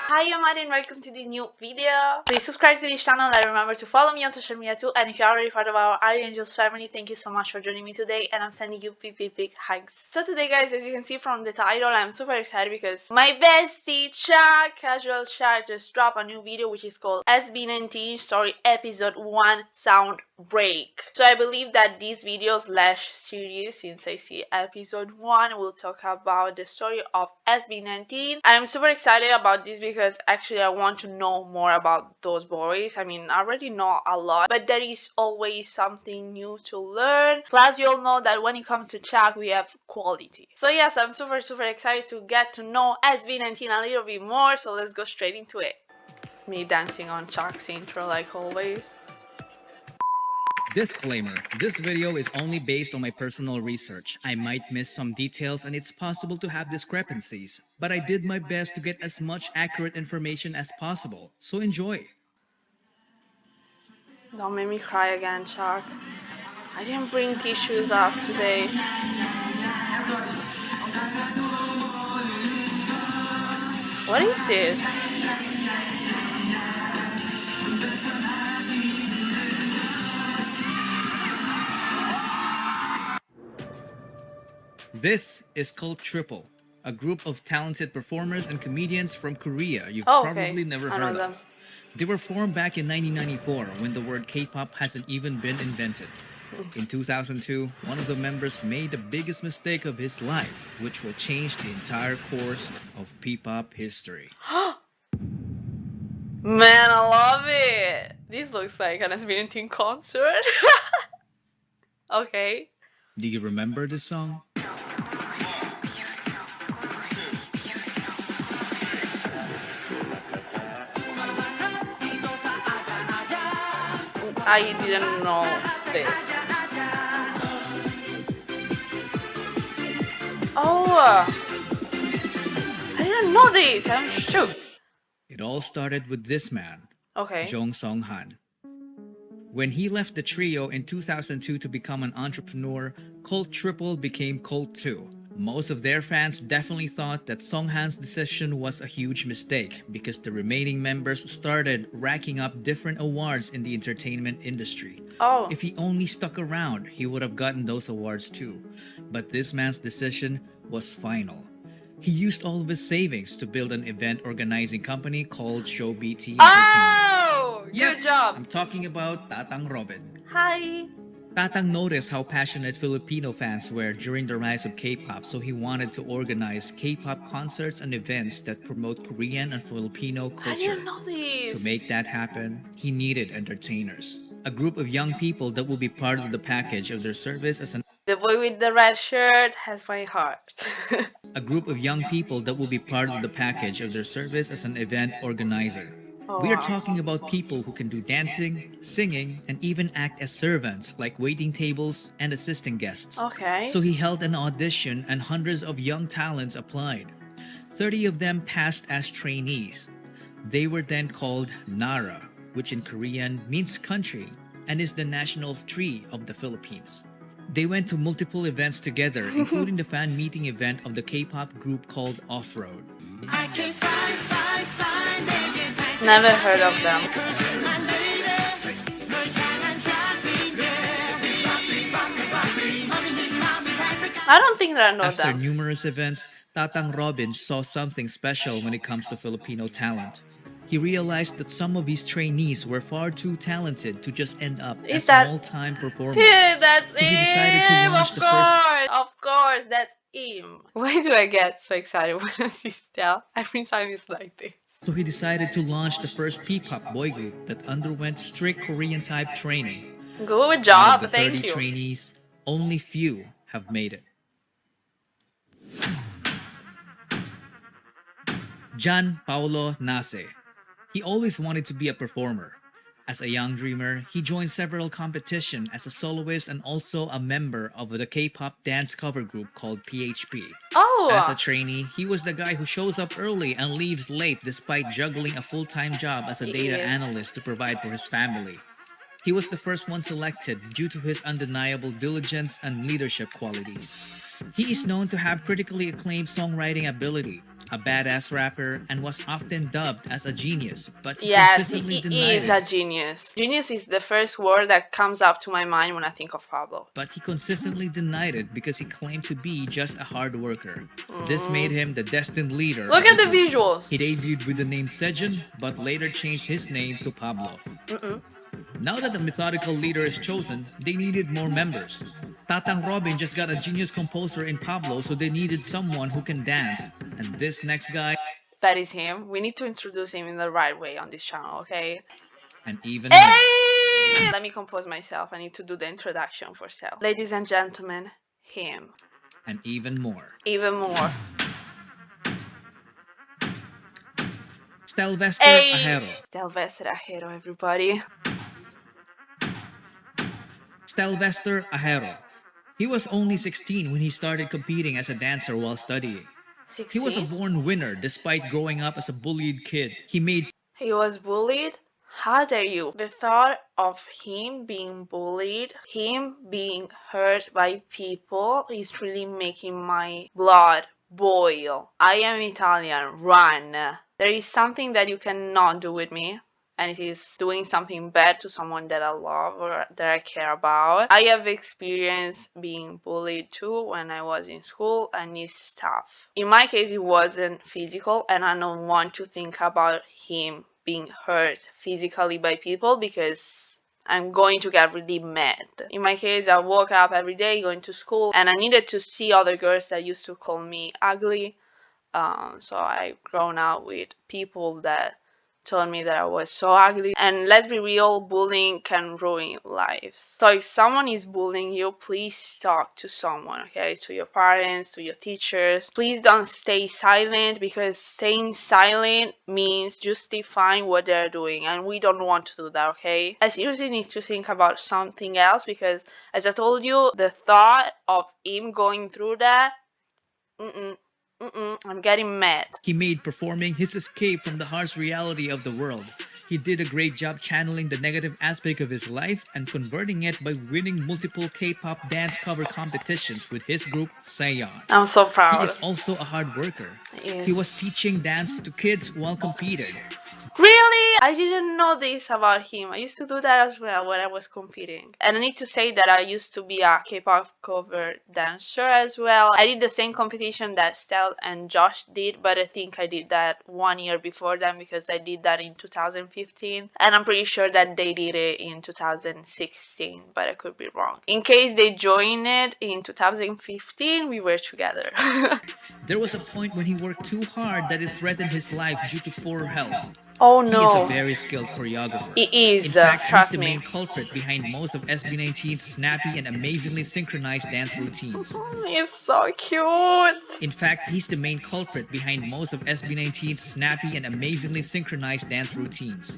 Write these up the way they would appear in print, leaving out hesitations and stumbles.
Hi, I'm Atin. Welcome to this new video. Please subscribe to this channel and remember to follow me on social media too. And if you're already part of our Angels family, thank you so much for joining me today. And I'm sending you big hugs. So today, guys, as you can see from the title, I'm super excited because my bestie Chuck, Casual Chuck, just dropped a new video which is called SB19 Story Episode 1 Sound Break. So I believe that this video slash series, since I see episode 1, will talk about the story of SB19. I'm super excited about this because actually I want to know more about those boys. I mean, I already know a lot, but there is always something new to learn. Plus, you all know that when it comes to Chuck, we have quality. So yes, I'm super excited to get to know SB19 a little bit more. So let's go straight into it. Me dancing on Chuck's intro like always. Disclaimer, this video is only based on my personal research. I might miss some details and it's possible to have discrepancies, but I did my best to get as much accurate information as possible, so enjoy. Don't make me cry again, Chuck. I didn't bring tissues up today. What is this? This is called Triple, a group of talented performers and comedians from Korea you've probably never heard of. They were formed back in 1994 when the word K-pop hasn't even been invented. In 2002, one of the members made the biggest mistake of his life, which will change the entire course of P-pop history. Man, I love it! This looks like an SB19 concert. Okay. Do you remember this song? I didn't know this. Oh! I didn't know this! I'm shook. It all started with this man, okay. Jong Song-han. When he left the trio in 2002 to become an entrepreneur, Cult Triple became Cult 2. Most of their fans definitely thought that Song-han's decision was a huge mistake because the remaining members started racking up different awards in the entertainment industry. Oh. If he only stuck around, he would have gotten those awards too. But this man's decision was final. He used all of his savings to build an event organizing company called ShowBT Entertainment. Oh! Good job! I'm talking about Tatang Robin. Hi! Tatang noticed how passionate Filipino fans were during the rise of K-pop, so he wanted to organize K-pop concerts and events that promote Korean and Filipino culture. I didn't know this. To make that happen, he needed entertainers, a group of young people that will be part of the package of their service as an The boy with the red shirt has my heart. a group of young people that will be part of the package of their service as an event organizer. We are talking about people who can do dancing, singing, and even act as servants like waiting tables and assisting guests. Okay. So he held an audition and hundreds of young talents applied. 30 of them passed as trainees. They were then called Nara, which in Korean means country and is the national tree of the Philippines. They went to multiple events together, including the fan meeting event of the K-pop group called Off-Road. Never heard of them. I don't think that I know After them. numerous events, Tatang Robin saw something special when it comes to Filipino talent. He realized that some of his trainees were far too talented to just end up as small-time performers. Yeah, that's so he decided to launch the first... Of course, that's him. Why do I get so excited when I see Stell? Every time it's like this. So he decided to launch the first P-pop boy group that underwent strict Korean-type training. Good job, Out of the 30 thank you. trainees, only few have made it. Jan Paulo Nace. He always wanted to be a performer. As a young dreamer, he joined several competitions as a soloist and also a member of the K-pop dance cover group called PHP. Oh! As a trainee, he was the guy who shows up early and leaves late despite juggling a full-time job as a data analyst to provide for his family. He was the first one selected due to his undeniable diligence and leadership qualities. He is known to have critically acclaimed songwriting ability. a badass rapper, and was often dubbed as a genius, but he Yes, consistently he denied is a it. genius. Genius is the first word that comes up to my mind when I think of Pablo. But he consistently denied it because he claimed to be just a hard worker. This made him the destined leader Look of the at the group. visuals. He debuted with the name Sejun, but later changed his name to Pablo. Now that the methodical leader is chosen, they needed more members. Tatang Robin just got a genius composer in Pablo, so they needed someone who can dance. And this next guy, That is him. We need to introduce him in the right way on this channel, okay? and even more. Hey! Let me compose myself. I need to do the introduction for Stell. Ladies and gentlemen, him. And even more. Even more. Stelvester Hey! Ahero. Stelvester Ahero, everybody. Stelvester Ahero. He was only 16 when he started competing as a dancer while studying. 16? He was a born winner despite growing up as a bullied kid. He was bullied? How dare you? The thought of him being bullied, him being hurt by people is really making my blood boil. I am Italian, run. There is something that you cannot do with me, and it is doing something bad to someone that I love or that I care about. I have experienced being bullied too when I was in school, and it's tough. In my case, it wasn't physical, and I don't want to think about him being hurt physically by people because I'm going to get really mad. In my case, I woke up every day going to school and I needed to see other girls that used to call me ugly. So I grown up with people that told me that I was so ugly. And let's be real, bullying can ruin lives. So if someone is bullying you, please talk to someone, okay? To your parents, to your teachers. Please don't stay silent, because staying silent means justifying what they're doing, and we don't want to do that, okay? I seriously need to think about something else, because as I told you, the thought of him going through that, I'm getting mad. He made performing his escape from the harsh reality of the world. He did a great job channeling the negative aspect of his life and converting it by winning multiple K-pop dance cover competitions with his group Sayon. I'm so proud. He is also a hard worker. He was teaching dance to kids while competing. Really? I didn't know this about him. I used to do that as well when I was competing. And I need to say that I used to be a K-pop cover dancer as well. I did the same competition that Stell and Josh did, but I think I did that 1 year before them because I did that in 2015. And I'm pretty sure that they did it in 2016, but I could be wrong. In case they joined it in 2015, we were together. There was a point when he worked too hard that it threatened his life due to poor health. Oh no. He is a very skilled choreographer. He is. In fact, he's trust the me. main culprit behind most of SB19's snappy and amazingly synchronized dance routines. He's so cute. In fact, he's the main culprit behind most of SB19's snappy and amazingly synchronized dance routines.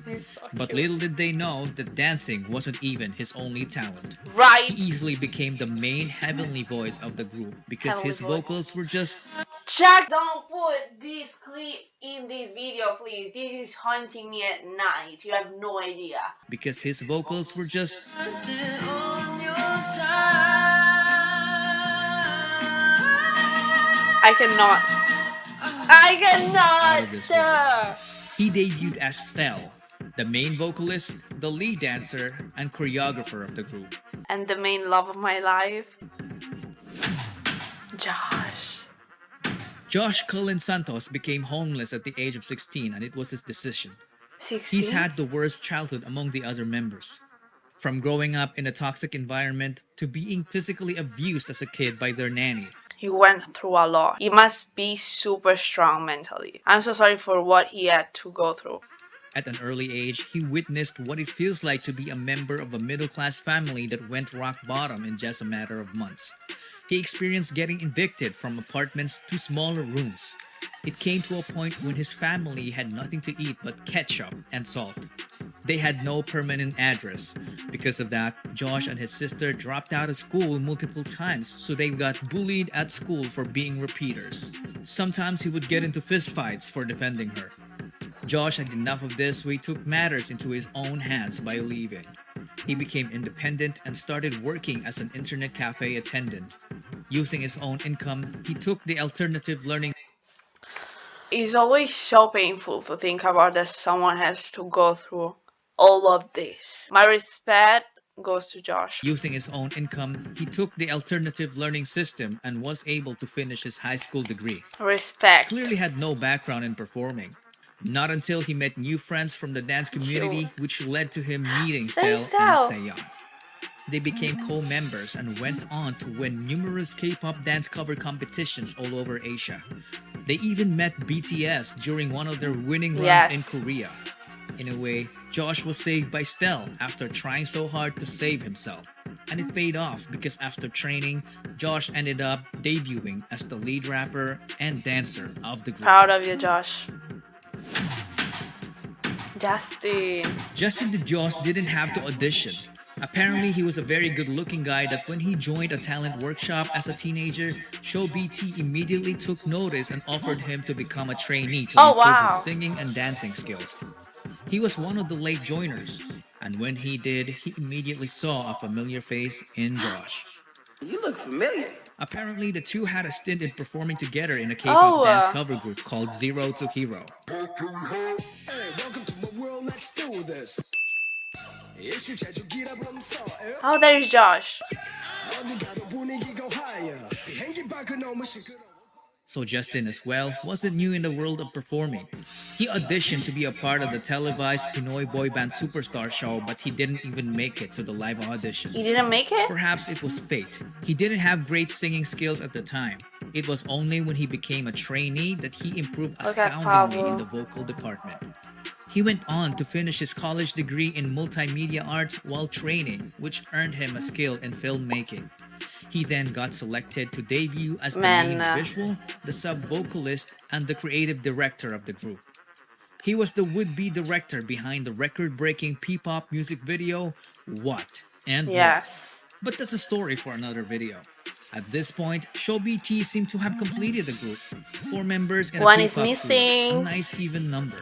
But little did they know that dancing wasn't even his only talent. Right. He easily became the main heavenly voice of the group because his vocals were just... Jack, don't put this clip in this video, please. This is haunting me at night. You have no idea. Because his vocals were just... I cannot. He debuted as Stell, the main vocalist, the lead dancer, and choreographer of the group. And the main love of my life, Josh. Josh Cullen Santos became homeless at the age of 16, and it was his decision. 16? He's had the worst childhood among the other members. From growing up in a toxic environment to being physically abused as a kid by their nanny. He went through a lot. He must be super strong mentally. I'm so sorry for what he had to go through. At an early age, he witnessed what it feels like to be a member of a middle-class family that went rock bottom in just a matter of months. He experienced getting evicted from apartments to smaller rooms. It came to a point when his family had nothing to eat but ketchup and salt. They had no permanent address. Because of that, Josh and his sister dropped out of school multiple times, so they got bullied at school for being repeaters. Sometimes he would get into fistfights for defending her. Josh had enough of this, so he took matters into his own hands by leaving. He became independent and started working as an internet cafe attendant. Using his own income, he took the alternative learning It's always so painful to think about that someone has to go through all of this. My respect goes to Josh. Using his own income, he took the alternative learning system and was able to finish his high school degree. Respect. Clearly had no background in performing. Not until he met new friends from the dance community, which led to him meeting Stell and Seyon. They became co-members and went on to win numerous K-pop dance cover competitions all over Asia. They even met BTS during one of their winning runs in Korea. In a way, Josh was saved by Stell after trying so hard to save himself. And it paid off because after training, Josh ended up debuting as the lead rapper and dancer of the group. Proud of you, Josh. Justin the Josh didn't have to audition. Apparently, he was a very good-looking guy that when he joined a talent workshop as a teenager, ShowBT immediately took notice and offered him to become a trainee to improve his singing and dancing skills. He was one of the late joiners, and when he did, he immediately saw a familiar face in Josh. You look familiar. Apparently, the two had a stint in performing together in a K-pop dance cover group called Zero to Hero. Hey, welcome to my world, let's do this. Oh, there's Josh. So Justin as well wasn't new in the world of performing. He auditioned to be a part of the televised Pinoy boy band Superstar show, but he didn't even make it to the live auditions. He didn't make it? Perhaps it was fate. He didn't have great singing skills at the time. It was only when he became a trainee that he improved astoundingly in the vocal department. He went on to finish his college degree in multimedia arts while training, which earned him a skill in filmmaking. He then got selected to debut as the main visual, the sub-vocalist, and the creative director of the group. He was the would-be director behind the record-breaking P-pop music video, What and What. But that's a story for another video. At this point, ShowBT seemed to have completed the group. 4 members in a P-pop group, a nice even number.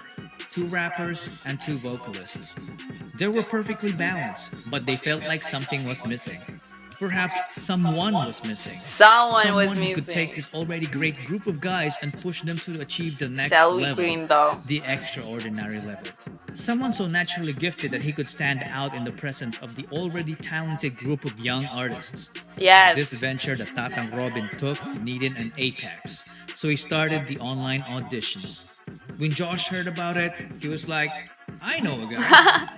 2 rappers and 2 vocalists. They were perfectly balanced, but they felt like something was missing. Perhaps someone was missing. Someone who could take this already great group of guys and push them to achieve the next level, the extraordinary level. Someone so naturally gifted that he could stand out in the presence of the already talented group of young artists. This venture that Tatang Robin took needed an apex, so he started the online auditions. When Josh heard about it, he was like, I know a guy.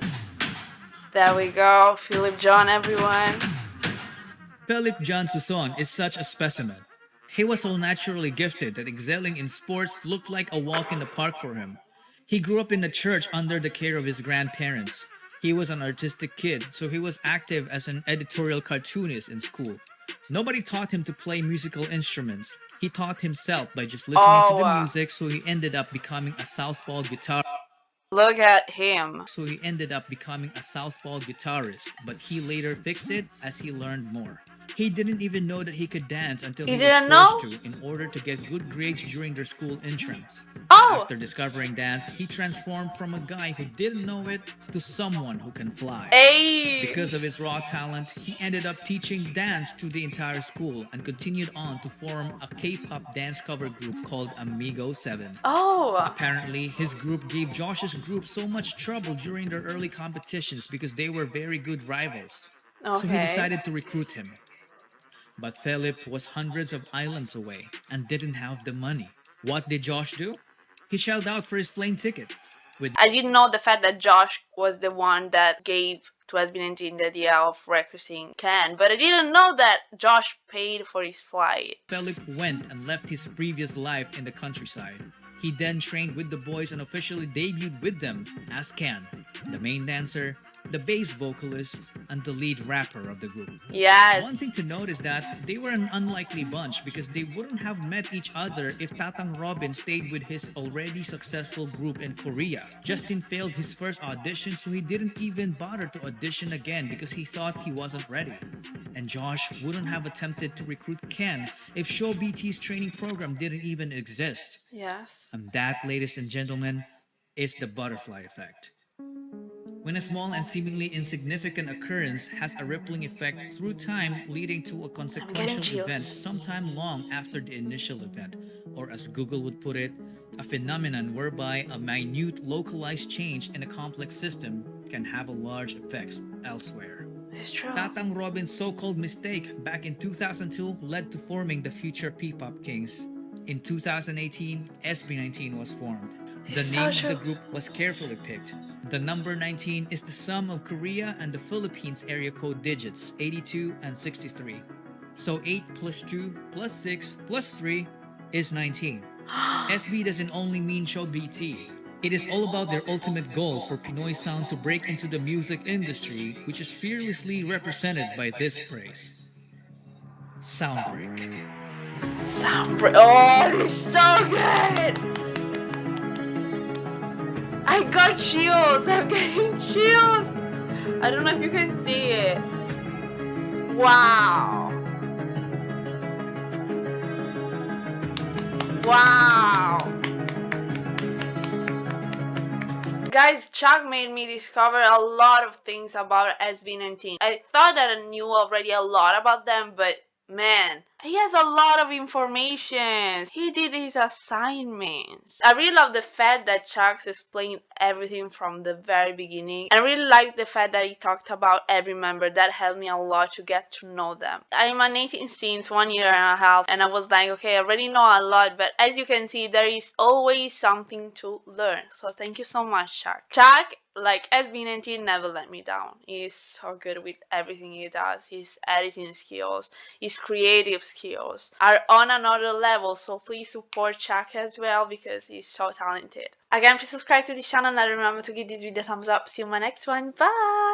There we go, Philip John, everyone. Philip John Suson is such a specimen. He was so naturally gifted that excelling in sports looked like a walk in the park for him. He grew up in the church under the care of his grandparents. He was an artistic kid, so he was active as an editorial cartoonist in school. Nobody taught him to play musical instruments. He taught himself by just listening to the music, so he ended up becoming a southpaw guitarist. Look at him. So he ended up becoming a southpaw guitarist, but he later fixed it as he learned more. He didn't even know that he could dance until he was forced to in order to get good grades during their school intrams. After discovering dance, he transformed from a guy who didn't know it to someone who can fly. Because of his raw talent, he ended up teaching dance to the entire school and continued on to form a K-pop dance cover group called Amigo 7. Apparently, his group gave Josh's group so much trouble during their early competitions because they were very good rivals. So he decided to recruit him. But Philip was hundreds of islands away and didn't have the money. What did Josh do? He shelled out for his plane ticket. I didn't know the fact that Josh was the one that gave to SB19 the idea of recruiting Ken, but I didn't know that Josh paid for his flight. Philip went and left his previous life in the countryside. He then trained with the boys and officially debuted with them as Ken, the main dancer, the bass vocalist, and the lead rapper of the group. One thing to note is that they were an unlikely bunch because they wouldn't have met each other if Tatang Robin stayed with his already successful group in Korea. Justin failed his first audition, so he didn't even bother to audition again because he thought he wasn't ready. And Josh wouldn't have attempted to recruit Ken if ShowBT's training program didn't even exist. And that, ladies and gentlemen, is the butterfly effect. When a small and seemingly insignificant occurrence has a rippling effect through time, leading to a consequential event sometime long after the initial event, or as Google would put it, a phenomenon whereby a minute localized change in a complex system can have a large effects elsewhere. It's true. Tatang Robin's so-called mistake back in 2002 led to forming the future P-pop kings. In 2018, SB19 was formed. The name of the group was carefully picked. The number 19 is the sum of Korea and the Philippines area code digits 82 and 63. So 8 plus 2 plus 6 plus 3 is 19. SB doesn't only mean ShowBT. It is all about their ultimate goal for Pinoy sound to break into the music industry, which is fearlessly represented by this phrase. Soundbreak. Soundbreak. Oh, it's so good! I got chills. I'm getting chills. I don't know if you can see it. Wow. Wow. Guys, Chuck made me discover a lot of things about SB19. I thought that I knew already a lot about them, but man, he has a lot of information. He did his assignments. I really love the fact that Chuck explained everything from the very beginning. I really like the fact that he talked about every member. That helped me a lot to get to know them. I'm an 18 since 1 year and a half, and I was like, okay, I already know a lot, but as you can see, there is always something to learn. So thank you so much, Chuck. Chuck, like SB19, never let me down. He's so good with everything he does. His editing skills, his creative skills are on another level, so please support Chuck as well because he's so talented. Again, please subscribe to this channel and remember to give this video a thumbs up. See you in my next one. Bye!